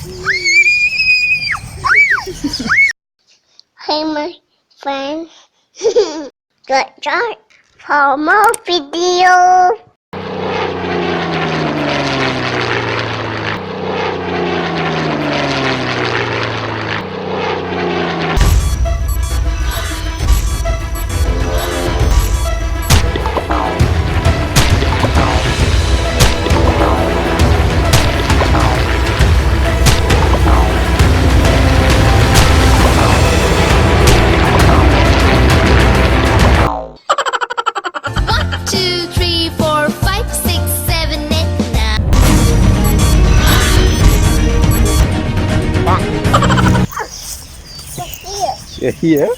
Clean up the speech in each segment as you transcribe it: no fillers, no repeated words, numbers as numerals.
Hey my friends, good job for more video. Here?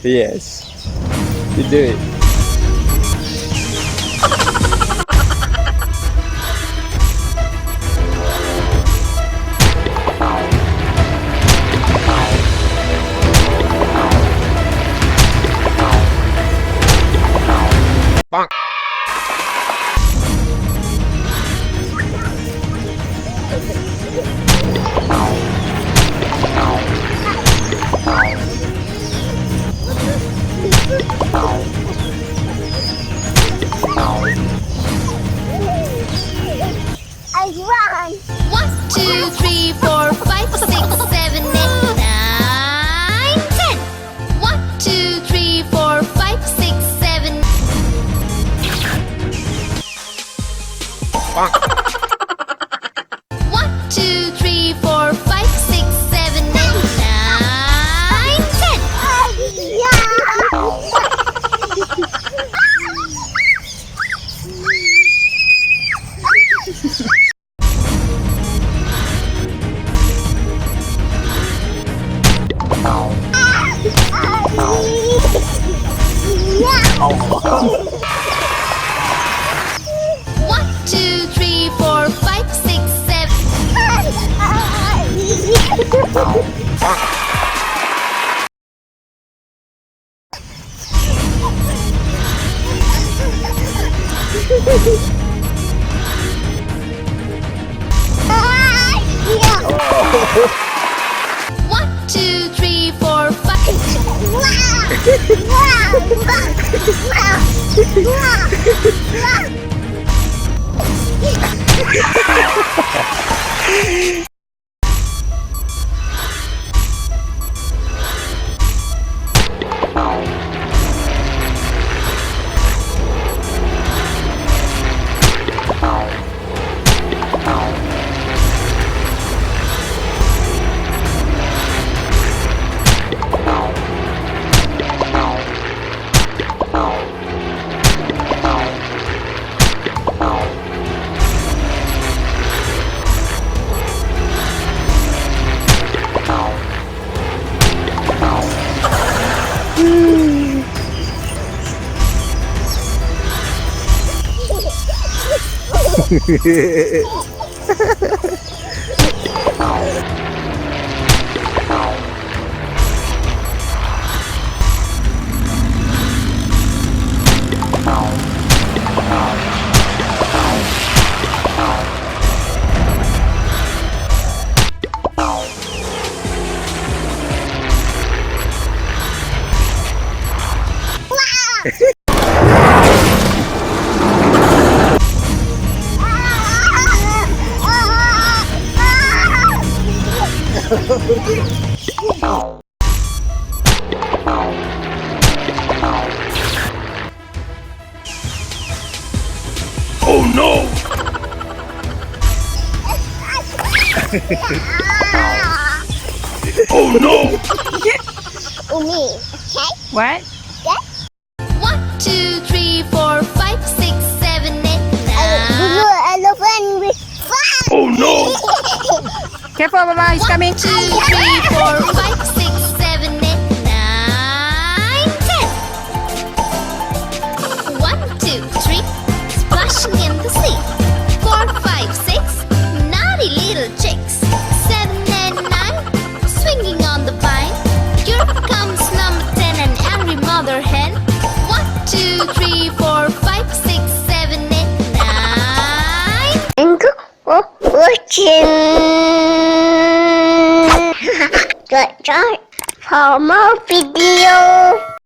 Yes. You do it. I run. 1, 2, 3, 4, 5, 6, 7, 8, 9, 10. 1, 2, 3, 4, 5, 6, 7. 1, 2, 3, 4, 5, 6, 7, 8, 9, 10. One, two, three, four, five, six, seven. One, two, three, four, five. Oh no! Oh no! Umi, okay? What? Okay? 1, 2, 3, 4, 5, 6, 7, 8, 9. Elephant with fun. Oh no! Careful, Mama, he's coming. 1, 2, 3, 4, 5, 6, 7, 8, 9, 10. 1, 2, 3, splashing in the sea. 4, 5, 6, naughty little chicks. 7 and 9, swinging on the vine. Here comes number 10, an angry mother hen. 1, 2, 3, 4, 5, 6, 7, 8, 9. for watching. Subscribe for more videos.